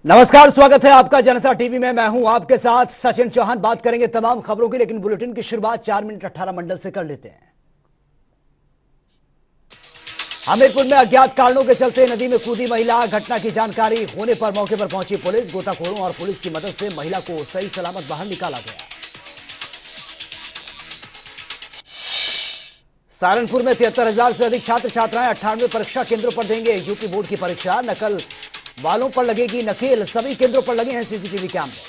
नमस्कार, स्वागत है आपका जनता टीवी में। मैं हूं आपके साथ सचिन चौहान। बात करेंगे तमाम खबरों की, लेकिन बुलेटिन की शुरुआत 4 मिनट 18 मंडल से कर लेते हैं। हमीरपुर में अज्ञात कारणों के चलते नदी में कूदी महिला, घटना की जानकारी होने पर मौके पर पहुंची पुलिस। गोताखोरों और पुलिस की मदद से महिला को सही सलामत बाहर निकाला गया। सहारनपुर में 73,000 से अधिक छात्र छात्राएं 98 परीक्षा केंद्रों पर देंगे यूपी बोर्ड की परीक्षा। नकल वालों पर लगेगी नकेल, सभी केंद्रों पर लगे हैं सीसीटीवी कैमरे।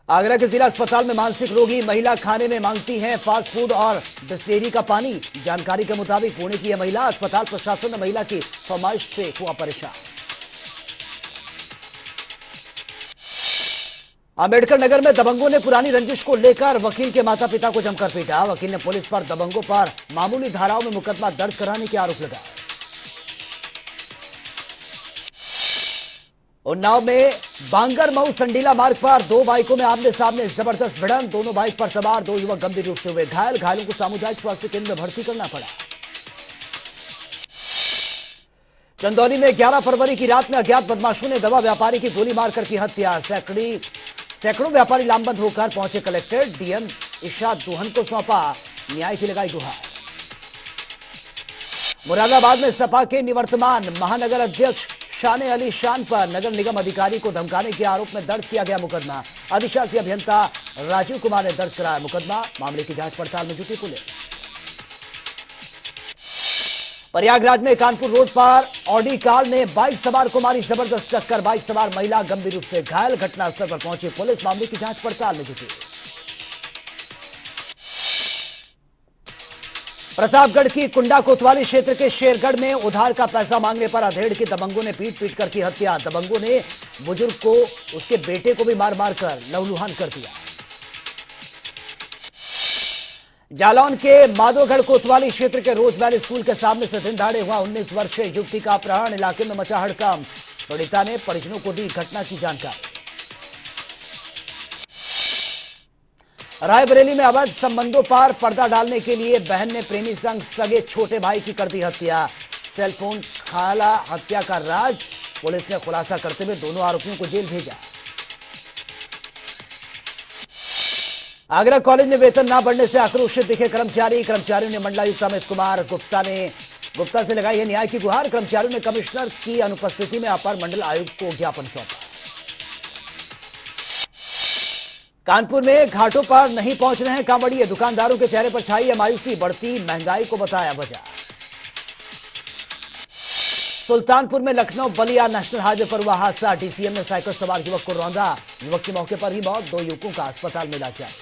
आगरा के जिला अस्पताल में मानसिक रोगी महिला खाने में मांगती हैं फास्ट फूड और बिस्लेरी का पानी। जानकारी के मुताबिक पुणे की यह महिला अस्पताल प्रशासन ने महिला की फरमाइश से हुआ परेशान। अंबेडकर नगर में दबंगों ने पुरानी रंजिश को लेकर वकील के माता पिता को जमकर पीटा। वकील ने पुलिस पर दबंगों पर मामूली धाराओं में मुकदमा दर्ज कराने के आरोप लगाए। उन्नाव में बांगर मऊ संडीला मार्ग पर दो बाइकों में आमने सामने जबरदस्त भिड़ंत। दोनों बाइक पर सवार दो युवक गंभीर रूप से हुए घायल। घायलों को सामुदायिक स्वास्थ्य केंद्र में भर्ती करना पड़ा। चंदौली में 11 फरवरी की रात में अज्ञात बदमाशों ने दवा व्यापारी की गोली मारकर की हत्या। सैकड़ों व्यापारी लामबंद होकर पहुंचे कलेक्टर। डीएम इशा दुहन को सौंपा न्याय की लगाई गुहार। मुरादाबाद में सपा के निवर्तमान महानगर अध्यक्ष शाने अली शान पर नगर निगम अधिकारी को धमकाने के आरोप में दर्ज किया गया मुकदमा। अधिशासी अभियंता राजीव कुमार ने दर्ज कराया मुकदमा। मामले की जांच पड़ताल में जुटी पुलिस। प्रयागराज में कानपुर रोड पर ऑडी कार ने बाइक सवार को मारी जबरदस्त टक्कर। बाइक सवार महिला गंभीर रूप से घायल। घटनास्थल पर पहुंची पुलिस। मामले की जांच पड़ताल में जुटी। प्रतापगढ़ की कुंडा कोतवाली क्षेत्र के शेरगढ़ में उधार का पैसा मांगने पर अधेड़ के दबंगों ने पीट पीट कर की हत्या। दबंगों ने बुजुर्ग को, उसके बेटे को भी मार मार कर लहूलुहान कर दिया। जालौन के माधोगढ़ कोतवाली क्षेत्र के रोज वैली स्कूल के सामने से दिन दहाड़े हुआ 19 वर्षीय युवती का अपहरण। इलाके में मचा हड़कंप। पीड़िता ने परिजनों को दी घटना की जानकारी। रायबरेली में अवैध संबंधों पर पर्दा डालने के लिए बहन ने प्रेमी संग सगे छोटे भाई की कर दी हत्या। सेलफोन खाला हत्या का राज पुलिस ने खुलासा करते हुए दोनों आरोपियों को जेल भेजा। आगरा कॉलेज में वेतन न बढ़ने से आक्रोशित दिखे कर्मचारियों ने मंडलायुक्त अमित कुमार गुप्ता से लगाई है न्याय की गुहार। कर्मचारियों ने कमिश्नर की अनुपस्थिति में अपर मंडल आयुक्त को ज्ञापन सौंपा। कानपुर में घाटों पर नहीं पहुंच रहे हैं कांवड़िए। दुकानदारों के चेहरे पर छाई है मायूसी। बढ़ती महंगाई को बताया वजह। सुल्तानपुर में लखनऊ बलिया नेशनल हाईवे पर हुआ हादसा। डीसीएम ने साइकिल सवार युवक को रौंदा। युवक की मौके पर ही मौत। दो युवकों का अस्पताल में इलाज जारी।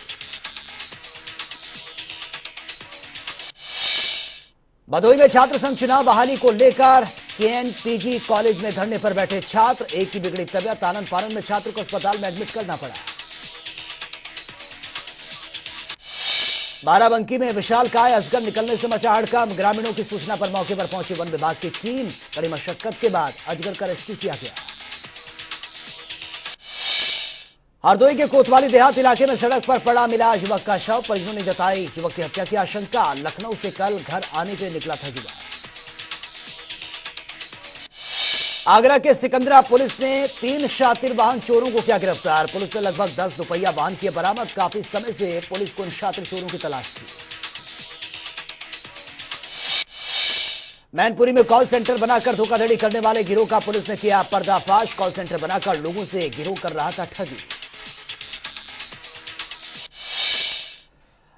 भदोही में छात्र संघ चुनाव बहाली को लेकर केएनपीजी कॉलेज में धरने पर बैठे छात्र। एक की बिगड़ी तबियत। आनंद फानन में छात्र को अस्पताल में एडमिट करना पड़ा। बाराबंकी में विशालकाय अजगर निकलने से मचा हड़कंप। ग्रामीणों की सूचना पर मौके पर पहुंची वन विभाग की टीम। कड़ी मशक्कत के बाद अजगर का रेस्क्यू किया गया। हरदोई के कोतवाली देहात इलाके में सड़क पर पड़ा मिला युवक का शव। परिजनों ने जताई युवक की हत्या की आशंका। लखनऊ से कल घर आने के लिए निकला था युवक। आगरा के सिकंदरा पुलिस ने 3 शातिर वाहन चोरों को किया गिरफ्तार। पुलिस ने लगभग 10 दुपहिया वाहन किए बरामद। काफी समय से पुलिस को इन शातिर चोरों की तलाश थी। मैनपुरी में कॉल सेंटर बनाकर धोखाधड़ी करने वाले गिरोह का पुलिस ने किया पर्दाफाश। कॉल सेंटर बनाकर लोगों से गिरोह कर रहा था ठगी।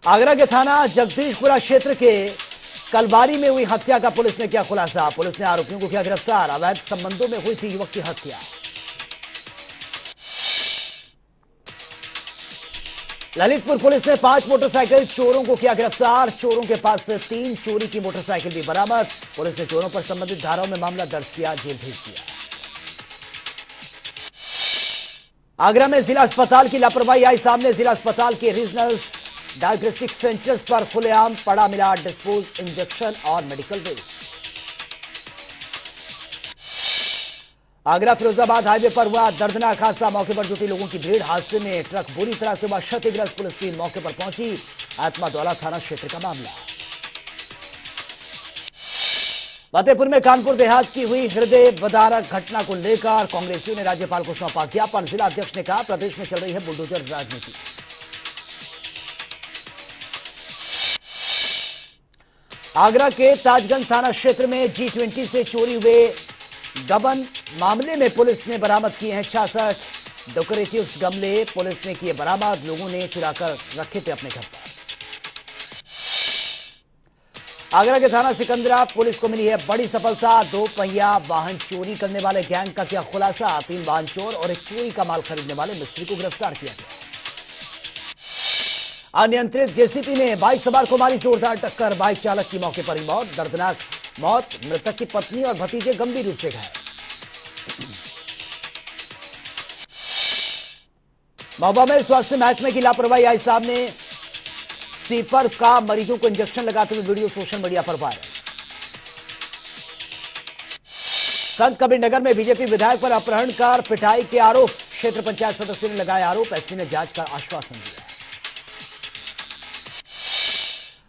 आगरा के थाना जगदीशपुरा क्षेत्र के कलबारी में हुई हत्या का पुलिस ने किया खुलासा। पुलिस ने आरोपियों को किया गिरफ्तार। अवैध संबंधों में हुई थी युवक की हत्या। ललितपुर पुलिस ने 5 मोटरसाइकिल चोरों को किया गिरफ्तार। चोरों के पास से 3 चोरी की मोटरसाइकिल भी बरामद। पुलिस ने चोरों पर संबंधित धाराओं में मामला दर्ज किया, जेल भेज दिया। आगरा में जिला अस्पताल की लापरवाही आई सामने। जिला अस्पताल के रीजनल डायग्नोस्टिक सेंटर्स पर खुलेआम पड़ा मिला डिस्पोज इंजेक्शन और medical waste. Agra Firozabad highway पर हुआ दर्दनाक हादसा। मौके पर जुटी लोगों की भीड़। हादसे में ट्रक बुरी तरह से हुआ क्षतिग्रस्त। पुलिस टीम मौके पर पहुंची। आत्मादौला थाना क्षेत्र का मामला। फतेहपुर में कानपुर देहात की हुई हृदय विदारक घटना को लेकर कांग्रेसियों ने राज्यपाल को सौंपा ज्ञापन। जिला अध्यक्ष ने कहा, प्रदेश में चल रही है बुलडोजर राजनीति। आगरा के ताजगंज थाना क्षेत्र में G20 से चोरी हुए गबन मामले में पुलिस ने बरामद किए हैं 66 डेकोरेटिव गमले। पुलिस ने किए बरामद, लोगों ने चुराकर रखे थे अपने घर पर। आगरा के थाना सिकंदरा पुलिस को मिली है बड़ी सफलता। 2 पहिया वाहन चोरी करने वाले गैंग का किया खुलासा। 3 वाहन चोर और एक चोरी का माल खरीदने वाले मिस्त्री को गिरफ्तार किया गया। अनियंत्रित जेसीबी ने बाइक सवार को मारी जोरदार टक्कर। बाइक चालक की मौके पर ही मौत। दर्दनाक मौत, मृतक की पत्नी और भतीजे गंभीर रूप से घायल। महोबा में स्वास्थ्य महकमे की लापरवाही आई सामने। स्वीपर का मरीजों को इंजेक्शन लगाते हुए वीडियो सोशल मीडिया पर वायरल। संत कबीरनगर में बीजेपी विधायक पर अपहरणकार पिटाई के आरोप। क्षेत्र पंचायत सदस्यों ने लगाए आरोप। एसपी ने जांच का आश्वासन दिया।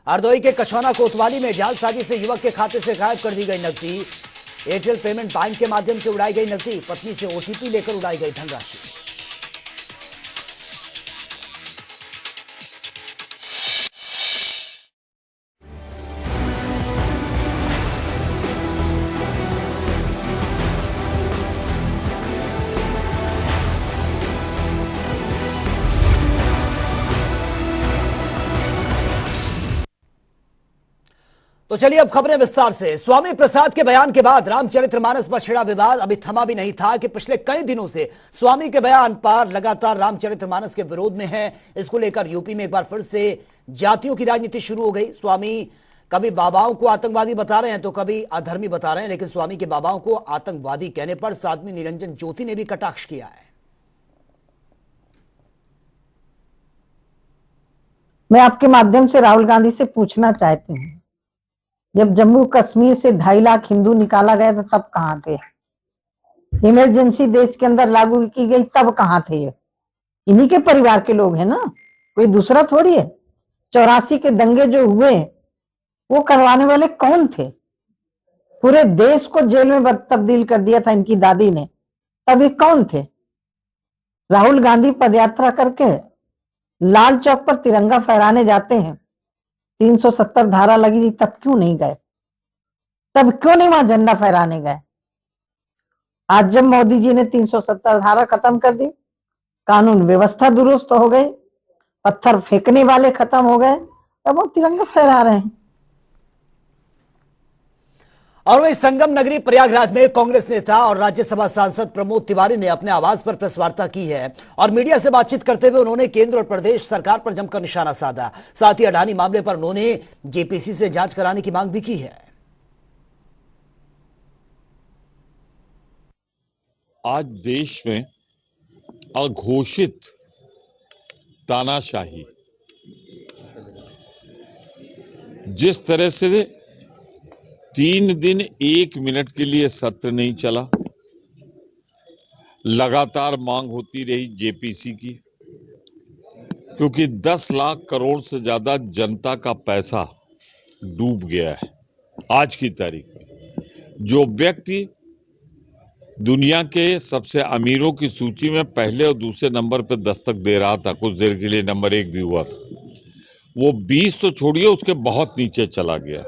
हरदोई के कछौना कोतवाली में जालसाजी से युवक के खाते से गायब कर दी गई नकदी। एयरटेल पेमेंट बैंक के माध्यम से उड़ाई गई नकदी। पत्नी से ओटीपी लेकर उड़ाई गई धनराशि। तो चलिए अब खबरें विस्तार से। स्वामी प्रसाद के बयान के बाद रामचरितमानस पर छिड़ा विवाद अभी थमा भी नहीं था कि पिछले कई दिनों से स्वामी के बयान पर लगातार रामचरितमानस के विरोध में है। इसको लेकर यूपी में एक बार फिर से जातियों की राजनीति शुरू हो गई। स्वामी कभी बाबाओं को आतंकवादी बता रहे हैं तो कभी अधर्मी बता रहे हैं, लेकिन स्वामी के बाबाओं को आतंकवादी कहने पर साध्वी निरंजन ज्योति ने भी कटाक्ष किया है। मैं आपके माध्यम से राहुल गांधी से पूछना चाहती हूँ, जब जम्मू कश्मीर से 2.5 लाख हिंदू निकाला गया था तब कहाँ थे? इमरजेंसी देश के अंदर लागू की गई तब कहाँ थे? ये इन्हीं के परिवार के लोग हैं ना, कोई दूसरा थोड़ी है। 84 के दंगे जो हुए वो करवाने वाले कौन थे? पूरे देश को जेल में तब्दील कर दिया था इनकी दादी ने, तब ये कौन थे? राहुल गांधी पदयात्रा करके लाल चौक पर तिरंगा फहराने जाते हैं, 370 धारा लगी थी, तब क्यों नहीं गए? तब क्यों नहीं वहां झंडा फहराने गए? आज जब मोदी जी ने 370 धारा खत्म कर दी, कानून व्यवस्था दुरुस्त हो गई, पत्थर फेंकने वाले खत्म हो गए, तब वो तिरंगा फहरा रहे हैं। और वही संगम नगरी प्रयागराज में कांग्रेस नेता और राज्यसभा सांसद प्रमोद तिवारी ने अपने आवास पर प्रेस वार्ता की है और मीडिया से बातचीत करते हुए उन्होंने केंद्र और प्रदेश सरकार पर जमकर निशाना साधा। साथ ही अडानी मामले पर उन्होंने जेपीसी से जांच कराने की मांग भी की है। आज देश में अघोषित तानाशाही जिस तरह से 3 दिन 1 मिनट के लिए सत्र नहीं चला, लगातार मांग होती रही जेपीसी की, क्योंकि 10 लाख करोड़ से ज्यादा जनता का पैसा डूब गया है। आज की तारीख में जो व्यक्ति दुनिया के सबसे अमीरों की सूची में पहले और दूसरे नंबर पर दस्तक दे रहा था, कुछ देर के लिए नंबर 1 भी हुआ था, वो 20 तो छोड़िए उसके बहुत नीचे चला गया।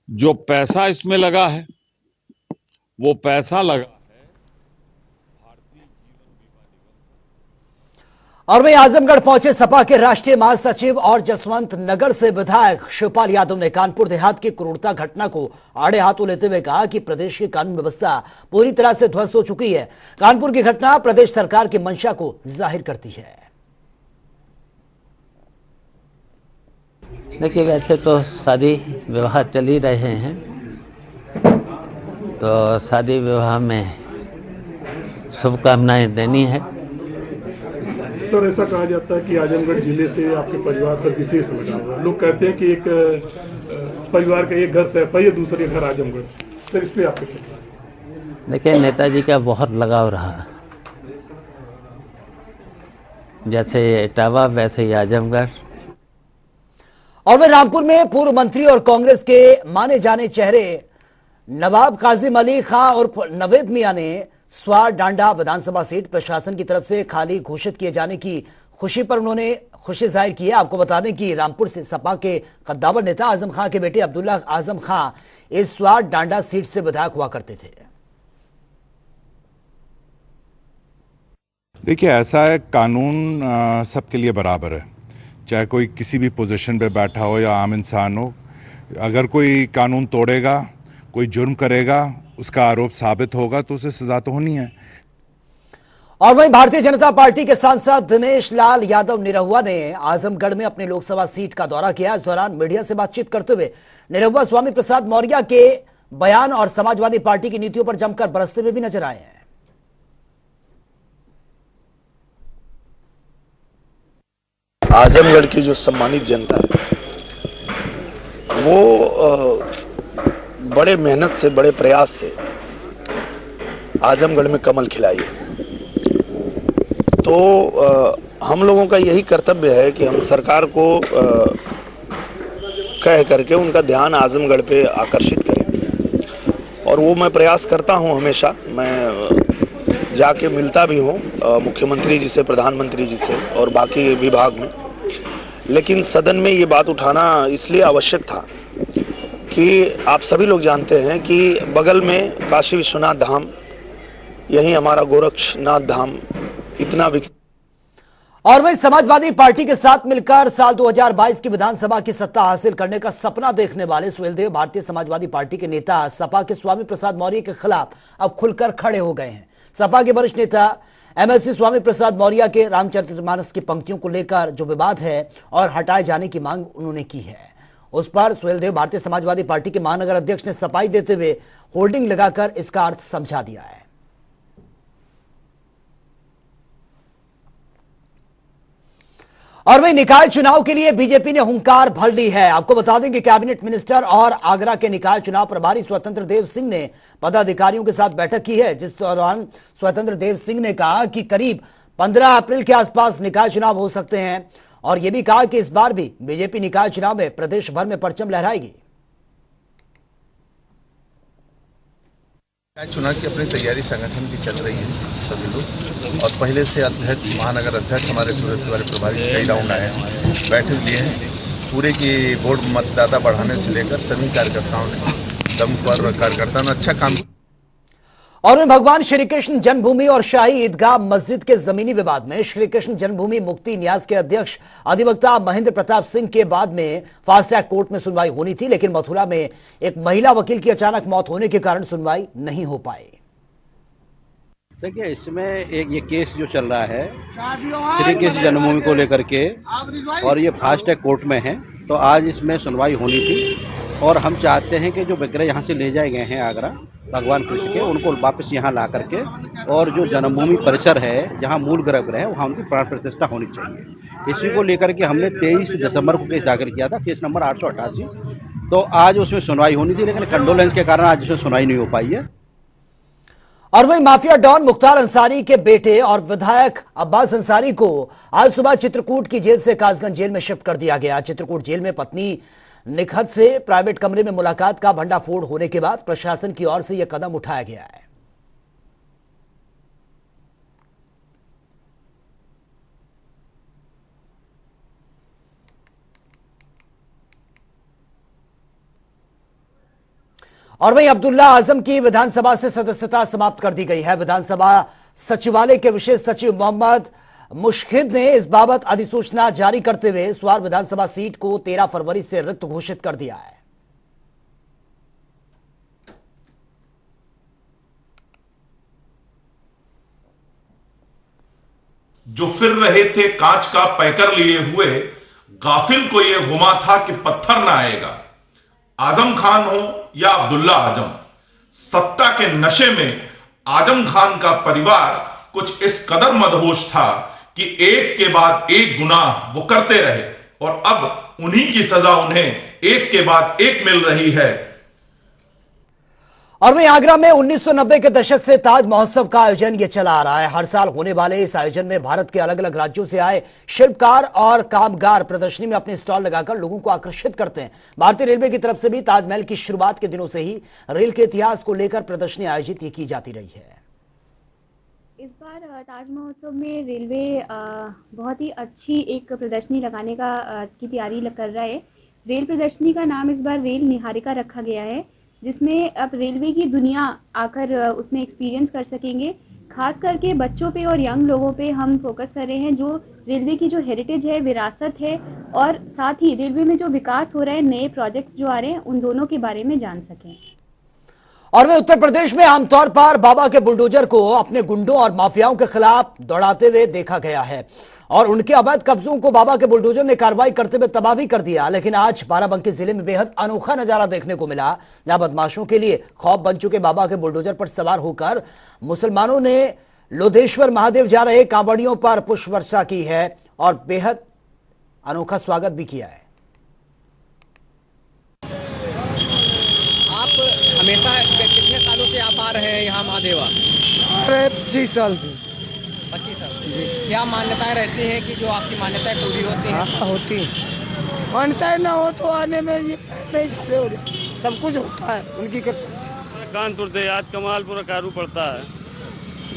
जो पैसा इसमें लगा है वो पैसा लगा है भारतीय जीवन बीमा निगम। और वहीं आजमगढ़ पहुंचे सपा के राष्ट्रीय महासचिव और जसवंत नगर से विधायक शिवपाल यादव ने कानपुर देहात की क्रूरता घटना को आड़े हाथों लेते हुए कहा कि प्रदेश की कानून व्यवस्था पूरी तरह से ध्वस्त हो चुकी है। कानपुर की घटना प्रदेश सरकार की मंशा को जाहिर करती है। देखिए, वैसे तो शादी विवाह चल ही रहे हैं, तो शादी विवाह में शुभकामनाएं देनी है। सर, ऐसा कहा जाता है कि आजमगढ़ जिले से आपके परिवार से विशेष लगा हुआ है। लोग कहते हैं कि एक परिवार का एक घर सैफई है, दूसरे घर आजमगढ़। सर, इस पर आपके क्या? देखिए, नेताजी का बहुत लगाव रहा, जैसे इटावा वैसे ही आजमगढ़। और वह रामपुर में पूर्व मंत्री और कांग्रेस के माने जाने चेहरे नवाब काजिम अली खां और नवेद मियां ने स्वार डांडा विधानसभा सीट प्रशासन की तरफ से खाली घोषित किए जाने की खुशी पर उन्होंने खुशी जाहिर की है। आपको बता दें कि रामपुर से सपा के कद्दावर नेता आजम खां के बेटे अब्दुल्ला आजम खां इस स्वार डांडा सीट से विधायक हुआ करते थे। देखिए, ऐसा है, कानून सबके लिए बराबर है, चाहे कोई किसी भी पोजीशन पे बैठा हो या आम इंसान हो। अगर कोई कानून तोड़ेगा, कोई जुर्म करेगा, उसका आरोप साबित होगा तो उसे सजा तो होनी है। और वहीं भारतीय जनता पार्टी के सांसद दिनेश लाल यादव निरहुआ ने आजमगढ़ में अपनी लोकसभा सीट का दौरा किया। इस दौरान मीडिया से बातचीत करते हुए निरहुआ स्वामी प्रसाद मौर्य के बयान और समाजवादी पार्टी की नीतियों पर जमकर बरसते हुए भी नजर आए हैं। आजमगढ़ की जो सम्मानित जनता है वो बड़े मेहनत से, बड़े प्रयास से आजमगढ़ में कमल खिलाई है। तो हम लोगों का यही कर्तव्य है कि हम सरकार को कह करके उनका ध्यान आजमगढ़ पे आकर्षित करें, और वो मैं प्रयास करता हूं। हमेशा मैं जाके मिलता भी हूं मुख्यमंत्री जी से, प्रधानमंत्री जी से और बाकी विभाग में। लेकिन सदन में ये बात उठाना इसलिए आवश्यक था कि आप सभी लोग जानते हैं कि बगल में काशी विश्वनाथ धाम, यही हमारा गोरक्षनाथ धाम इतना विकसित। और वहीं समाजवादी पार्टी के साथ मिलकर साल 2022 की विधानसभा की सत्ता हासिल करने का सपना देखने वाले सुहेलदेव भारतीय समाजवादी पार्टी के नेता सपा के स्वामी प्रसाद मौर्य के खिलाफ अब खुलकर खड़े हो गए हैं। सपा के वरिष्ठ नेता एमएलसी स्वामी प्रसाद मौर्य के रामचरितमानस की पंक्तियों को लेकर जो विवाद है और हटाए जाने की मांग उन्होंने की है, उस पर सुहेलदेव भारतीय समाजवादी पार्टी के महानगर अध्यक्ष ने सफाई देते हुए होर्डिंग लगाकर इसका अर्थ समझा दिया है। और वही निकाय चुनाव के लिए बीजेपी ने हुंकार भर ली है। आपको बता दें कि कैबिनेट मिनिस्टर और आगरा के निकाय चुनाव प्रभारी स्वतंत्र देव सिंह ने पदाधिकारियों के साथ बैठक की है, जिस दौरान स्वतंत्र देव सिंह ने कहा कि करीब 15 अप्रैल के आसपास निकाय चुनाव हो सकते हैं, और यह भी कहा कि इस बार भी बीजेपी निकाय चुनाव में प्रदेश भर में परचम लहराएगी। चुनाव की अपनी तैयारी संगठन की चल रही है सभी लोग, और पहले से अध्यक्ष, महानगर अध्यक्ष हमारे सूरत के प्रभारी कई राउंड आए हैं, बैठक लिए हैं। पूरे की बोर्ड मतदाता बढ़ाने से लेकर सभी कार्यकर्ताओं ने दम पर कार्यकर्ताओं ने अच्छा काम। और भगवान श्री कृष्ण जन्मभूमि और शाही ईदगाह मस्जिद के जमीनी विवाद में श्री कृष्ण जन्मभूमि मुक्ति न्यास के अध्यक्ष अधिवक्ता महेंद्र प्रताप सिंह के बाद में फास्ट ट्रैक कोर्ट में सुनवाई होनी थी, लेकिन मथुरा में एक महिला वकील की अचानक मौत होने के कारण सुनवाई नहीं हो पाई। देखिए, इसमें एक ये केस जो चल रहा है श्री कृष्ण जन्मभूमि को लेकर के, और ये फास्ट ट्रैक कोर्ट में है, तो आज इसमें सुनवाई होनी थी। और हम चाहते हैं कि जो विग्रह यहाँ से ले जाए गए हैं आगरा भगवान कृष्ण के, उनको वापस यहाँ ला करके, और जो जन्मभूमि परिसर है जहाँ मूल गर्भगृह है वहाँ उनकी प्राण प्रतिष्ठा होनी चाहिए। इसी को लेकर के हमने 23 दिसंबर को केस दाखिल किया था, केस नंबर 888। तो आज उसमें सुनवाई होनी थी, लेकिन कंडोलेंस के कारण आज उसमें सुनवाई नहीं हो पाई है। और वही माफिया डॉन मुख्तार अंसारी के बेटे और विधायक अब्बास अंसारी को आज सुबह चित्रकूट की जेल से कासगंज जेल में शिफ्ट कर दिया गया। चित्रकूट जेल में पत्नी निखत से प्राइवेट कमरे में मुलाकात का भंडाफोड़ होने के बाद प्रशासन की ओर से यह कदम उठाया गया है। और वहीं अब्दुल्ला आजम की विधानसभा से सदस्यता समाप्त कर दी गई है। विधानसभा सचिवालय के विशेष सचिव मोहम्मद मुश्किद ने इस बाबत अधिसूचना जारी करते हुए स्वार विधानसभा सीट को 13 फरवरी से रिक्त घोषित कर दिया है। जो फिर रहे थे कांच का पैकर लिए हुए, गाफिल को यह गुमा था कि पत्थर ना आएगा। आजम खान हो या अब्दुल्ला आजम, सत्ता के नशे में आजम खान का परिवार कुछ इस कदर मदहोश था कि एक के बाद एक गुनाह वो करते रहे, और अब उन्हीं की सजा उन्हें एक के बाद एक मिल रही है। और वहीं आगरा में 1990 के दशक से ताज महोत्सव का आयोजन ये चला आ रहा है। हर साल होने वाले इस आयोजन में भारत के अलग अलग राज्यों से आए शिल्पकार और कामगार प्रदर्शनी में अपने स्टॉल लगाकर लोगों को आकर्षित करते हैं। भारतीय रेलवे की तरफ से भी ताजमहल की शुरुआत के दिनों से ही रेल के इतिहास को लेकर प्रदर्शनी आयोजित की जाती रही है। इस बार ताज महोत्सव में रेलवे बहुत ही अच्छी एक प्रदर्शनी लगाने की तैयारी कर रहा है। रेल प्रदर्शनी का नाम इस बार रेल निहारिका रखा गया है, जिसमें अब रेलवे की दुनिया आकर उसमें एक्सपीरियंस कर सकेंगे। खास करके बच्चों पे और यंग लोगों पे हम फोकस कर रहे हैं, जो रेलवे की जो हेरिटेज है, विरासत है, और साथ ही रेलवे में जो विकास हो रहा है, नए प्रोजेक्ट्स जो आ रहे हैं, उन दोनों के बारे में जान सकें। और वे उत्तर प्रदेश में आमतौर पर बाबा के बुलडोजर को अपने गुंडों और माफियाओं के खिलाफ दौड़ाते हुए देखा गया है और उनके अवैध कब्जों को बाबा के बुलडोजर ने कार्रवाई करते हुए तबाह भी कर दिया। लेकिन आज बाराबंकी जिले में बेहद अनोखा नजारा देखने को मिला, जहां बदमाशों के लिए खौफ बन चुके बाबा के बुलडोजर पर सवार होकर मुसलमानों ने लोधेश्वर महादेव जा रहे कांवड़ियों पर पुष्प वर्षा की है और बेहद अनोखा स्वागत भी किया है। आप हमेशा कितने सालों से आप आ रहे हैं यहाँ महादेवा? 25 साल से। 25 साल से। क्या मान्यताएं रहती हैं कि जो आपकी मान्यताएं पूरी होती हैं? हाँ, होती हैं। मान्यताएं ना हो तो आने में ये नहीं झाले हो जाते, सब कुछ होता है उनकी कृपा से। कानपुर देहात कमालपुर कारू पड़ता है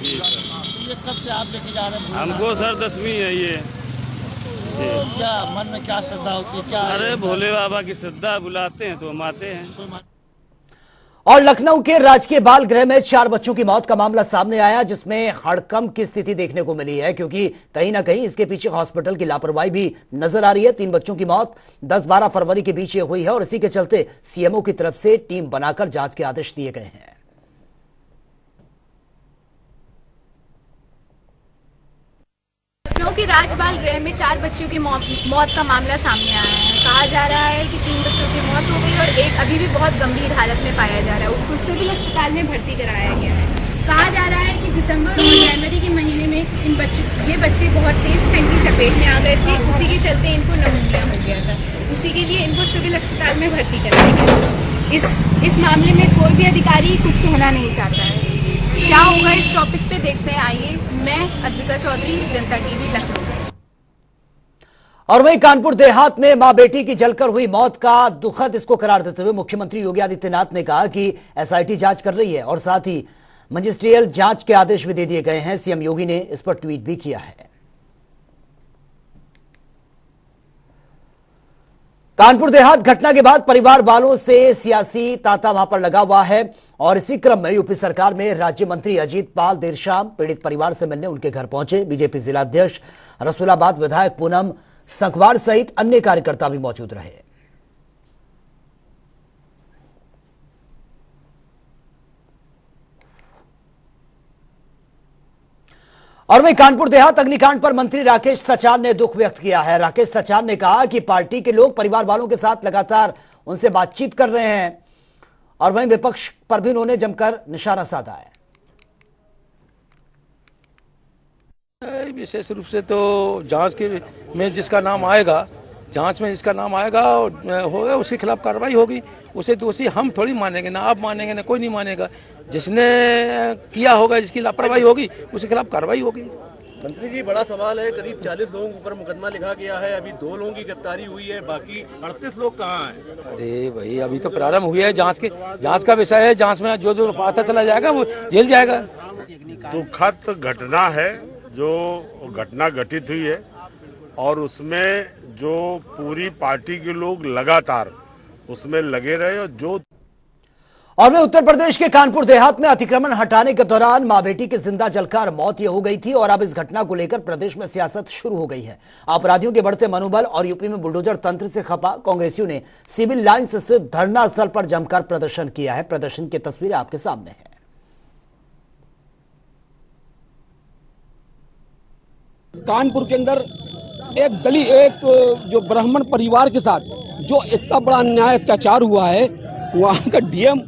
जी सर। ये कब से आप लेके जा रहे हैं? हमको सर 10वीं है ये। तो क्या मन में क्या श्रद्धा होती है? क्या अरे भोले बाबा की श्रद्धा, बुलाते हैं तो हम आते हैं। और लखनऊ के राजकीय बाल गृह में 4 बच्चों की मौत का मामला सामने आया, जिसमें हड़कंप की स्थिति देखने को मिली है, क्योंकि कहीं ना कहीं इसके पीछे हॉस्पिटल की लापरवाही भी नजर आ रही है। 3 बच्चों की मौत 10-12 फरवरी के बीच हुई है और इसी के चलते सीएमओ की तरफ से टीम बनाकर जांच के आदेश दिए गए हैं। लखनऊ के राजबाल गृह में 4 बच्चों की मौत का मामला सामने आया है। कहा जा रहा है कि 3 बच्चों की मौत हो गई और एक अभी भी बहुत गंभीर हालत में पाया जा रहा है। उसको सिविल अस्पताल में भर्ती कराया गया है। कहा जा रहा है कि दिसंबर और जनवरी के महीने में ये बच्चे बहुत तेज ठंड की चपेट में आ गए थे, उसी के चलते इनको निमोनिया हो गया था। उसी के लिए इनको सिविल अस्पताल में भर्ती कराया गया। इस मामले में कोई भी अधिकारी कुछ कहना नहीं चाहता है। क्या होगा इस टॉपिक पे देखते हैं, आइए। मैं अद्विका चौधरी, जनता टीवी, लखनऊ से। और वहीं कानपुर देहात में मां बेटी की जलकर हुई मौत का दुखद इसको करार देते हुए मुख्यमंत्री योगी आदित्यनाथ ने कहा कि एसआईटी जांच कर रही है और साथ ही मजिस्ट्रियल जांच के आदेश भी दे दिए गए हैं। सीएम योगी ने इस पर ट्वीट भी किया है। कानपुर देहात घटना के बाद परिवार वालों से सियासी तांता वहां पर लगा हुआ है और इसी क्रम में यूपी सरकार में राज्य मंत्री अजीत पाल देर शाम पीड़ित परिवार से मिलने उनके घर पहुंचे। बीजेपी जिला अध्यक्ष रसूलाबाद विधायक पूनम संखवार सहित अन्य कार्यकर्ता भी मौजूद रहे। और वहीं कानपुर देहात अग्निकांड पर मंत्री राकेश सचान ने दुख व्यक्त किया है। राकेश सचान ने कहा कि पार्टी के लोग परिवार वालों के साथ लगातार उनसे बातचीत कर रहे हैं और वहीं विपक्ष पर भी उन्होंने जमकर निशाना साधा है। विशेष रूप से तो जांच के में जिसका नाम आएगा, जांच में जिसका नाम आएगा होगा, उसके खिलाफ कार्रवाई होगी। उसे दोषी हम थोड़ी मानेंगे, ना आप मानेंगे, ना कोई नहीं मानेगा। जिसने किया होगा, जिसकी लापरवाही होगी, उसके खिलाफ कार्रवाई होगी। मंत्री जी, बड़ा सवाल है, करीब 40 लोगों के ऊपर मुकदमा लिखा गया है, अभी 2 लोगों की गिरफ्तारी हुई है, बाकी 38 लोग कहाँ हैं? अरे भाई, अभी तो प्रारंभ हुई है जांच का विषय है। जांच में जो जो पता चला जाएगा वो जेल जाएगा। दुखद घटना है जो घटना घटित हुई है और उसमें जो पूरी पार्टी के लोग लगातार उसमें लगे रहे और वह उत्तर प्रदेश के कानपुर देहात में अतिक्रमण हटाने के दौरान मां बेटी की जिंदा जलकर मौत हो गई थी और अब इस घटना को लेकर प्रदेश में सियासत शुरू हो गई है। अपराधियों के बढ़ते मनोबल और यूपी में बुलडोजर तंत्र से खपा कांग्रेसियों ने सिविल लाइंस स्थित धरना स्थल पर जमकर प्रदर्शन किया है। प्रदर्शन की तस्वीरें आपके सामने है। कानपुर के अंदर एक जो ब्राह्मण परिवार के साथ जो इतना बड़ा अन्याय अत्याचार हुआ है, वहाँ का डीएम,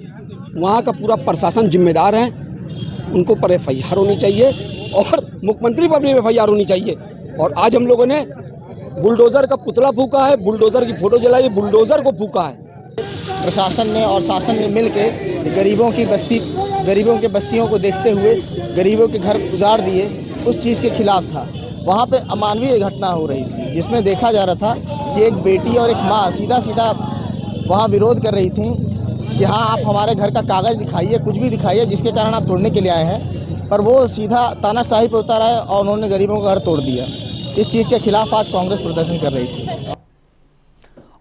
वहाँ का पूरा प्रशासन जिम्मेदार है। उनको पर एफआईआर होनी चाहिए और मुख्यमंत्री पर भी एफआईआर होनी चाहिए। और आज हम लोगों ने बुलडोजर का पुतला फूका है, बुलडोजर की फोटो जलाई, बुलडोजर को फूका है। प्रशासन ने और शासन ने मिल के गरीबों के बस्तियों को देखते हुए गरीबों के घर उजाड़ दिए, उस चीज़ के खिलाफ था। वहाँ पे अमानवीय घटना हो रही थी जिसमें देखा जा रहा था कि एक बेटी और एक माँ सीधा वहाँ विरोध कर रही थी कि हाँ आप हमारे घर का कागज़ दिखाइए, कुछ भी दिखाइए जिसके कारण आप तोड़ने के लिए आए हैं, पर वो सीधा तानाशाही पे उतारा है और उन्होंने गरीबों का घर तोड़ दिया। इस चीज़ के खिलाफ आज कांग्रेस प्रदर्शन कर रही थी।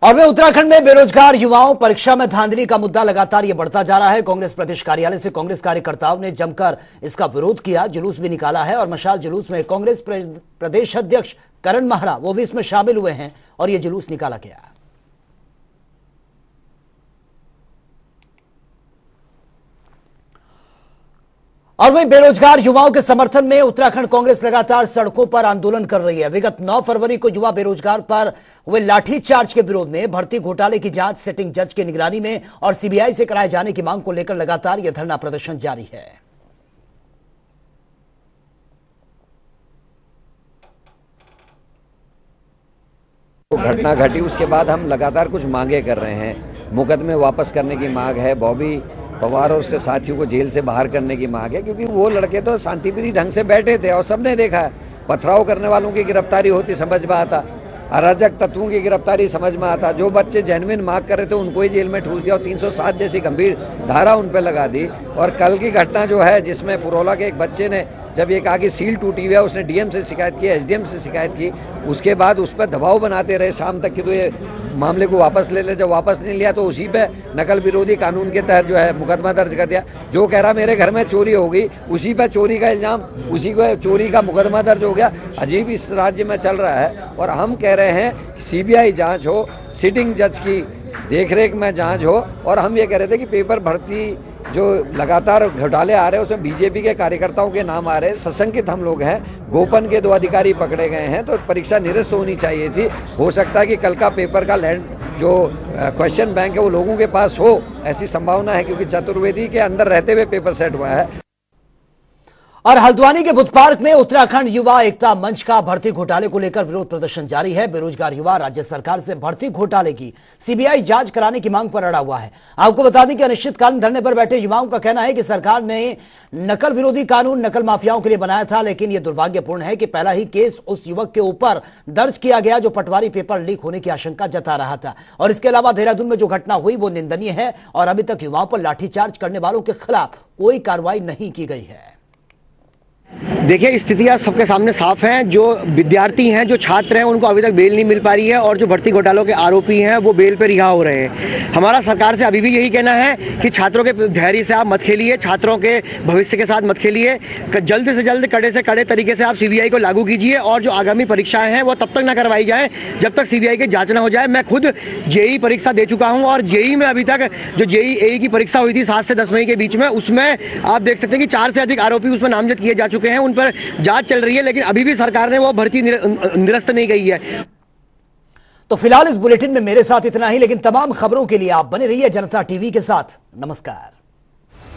और वे उत्तराखंड में बेरोजगार युवाओं परीक्षा में धांधली का मुद्दा लगातार ये बढ़ता जा रहा है। कांग्रेस प्रदेश कार्यालय से कांग्रेस कार्यकर्ताओं ने जमकर इसका विरोध किया, जुलूस भी निकाला है और मशाल जुलूस में कांग्रेस प्रदेश अध्यक्ष करण महरा वो भी इसमें शामिल हुए हैं और ये जुलूस निकाला गया। और वहीं बेरोजगार युवाओं के समर्थन में उत्तराखंड कांग्रेस लगातार सड़कों पर आंदोलन कर रही है। विगत 9 फरवरी को युवा बेरोजगार पर हुए लाठीचार्ज के विरोध में भर्ती घोटाले की जांच सिटिंग जज की निगरानी में और सीबीआई से कराए जाने की मांग को लेकर लगातार यह धरना प्रदर्शन जारी है। घटना घटी उसके बाद हम लगातार कुछ मांगे कर रहे हैं। मुकदमे वापस करने की मांग है, बॉबी पवार और उसके साथियों को जेल से बाहर करने की मांग है, क्योंकि वो लड़के तो शांतिप्रिय ढंग से बैठे थे और सबने देखा है। पथराव करने वालों की गिरफ्तारी होती समझ में आता, अराजक तत्वों की गिरफ्तारी समझ में आता, जो बच्चे जेन्युइन मांग कर रहे थे उनको ही जेल में ठूस दिया और 307 जैसी गंभीर धारा उन पर लगा दी। और कल की घटना जो है जिसमें पुरोला के एक बच्चे ने जब ये कहा कि सील टूटी हुई है, उसने डीएम से शिकायत की, एसडीएम से शिकायत की, उसके बाद उस पर दबाव बनाते रहे शाम तक कि तो ये मामले को वापस ले ले। जब वापस नहीं लिया तो उसी पे नकल विरोधी कानून के तहत जो है मुकदमा दर्ज कर दिया। जो कह रहा मेरे घर में चोरी हो गई, उसी पे चोरी का इल्जाम, उसी को चोरी का मुकदमा दर्ज हो गया। अजीब इस राज्य में चल रहा है और हम कह रहे हैं सीबीआई जांच हो, सिटिंग जज की देखरेख में जांच हो। और हम ये कह रहे थे कि पेपर भर्ती जो लगातार घोटाले आ रहे हैं उसमें बीजेपी के कार्यकर्ताओं के नाम आ रहे हैं, सशंकित हम लोग हैं, गोपन के 2 अधिकारी पकड़े गए हैं, तो परीक्षा निरस्त होनी चाहिए थी। हो सकता है कि कल का पेपर का लैंड जो क्वेश्चन बैंक है वो लोगों के पास हो, ऐसी संभावना है, क्योंकि चतुर्वेदी के अंदर रहते हुए पेपर सेट हुआ है। और हल्द्वानी के बुद्ध पार्क में उत्तराखंड युवा एकता मंच का भर्ती घोटाले को लेकर विरोध प्रदर्शन जारी है। बेरोजगार युवा राज्य सरकार से भर्ती घोटाले की सीबीआई जांच कराने की मांग पर अड़ा हुआ है। आपको बता दें कि अनिश्चितकालीन धरने पर बैठे युवाओं का कहना है कि सरकार ने नकल विरोधी कानून नकल माफियाओं के लिए बनाया था, लेकिन यह दुर्भाग्यपूर्ण है कि पहला ही केस उस युवक के ऊपर दर्ज किया गया जो पटवारी पेपर लीक होने की आशंका जता रहा था। और इसके अलावा देहरादून में जो घटना हुई वो निंदनीय है और अभी तक युवाओं पर लाठीचार्ज करने वालों के खिलाफ कोई कार्रवाई नहीं की गई है। देखिए स्थितियां सबके सामने साफ हैं। जो विद्यार्थी हैं, जो छात्र हैं, उनको अभी तक बेल नहीं मिल पा रही है और जो भर्ती घोटालों के आरोपी हैं वो बेल पे रिहा हो रहे हैं। हमारा सरकार से अभी भी यही कहना है कि छात्रों के धैर्य से आप मत खेलिए, छात्रों के भविष्य के साथ मत खेलिए। जल्द से जल्द कड़े से कड़े तरीके से आप सीबीआई को लागू कीजिए और जो आगामी परीक्षाएं हैं वो तब तक ना करवाई जाए जब तक सीबीआई की जाँच ना हो जाए। मैं खुद जेई परीक्षा दे चुका हूँ और जेई में अभी तक जो जेई की परीक्षा हुई थी 7 से 10 मई के बीच में, उसमें आप देख सकते हैं कि 4 से अधिक आरोपी उसमें नामजद किए जा चुके हैं, उन पर जांच चल रही है, लेकिन अभी भी सरकार ने वो भर्ती निरस्त नहीं की है। तो फिलहाल इस बुलेटिन में मेरे साथ इतना ही, लेकिन तमाम खबरों के लिए आप बने रहिए जनता टीवी के साथ। नमस्कार।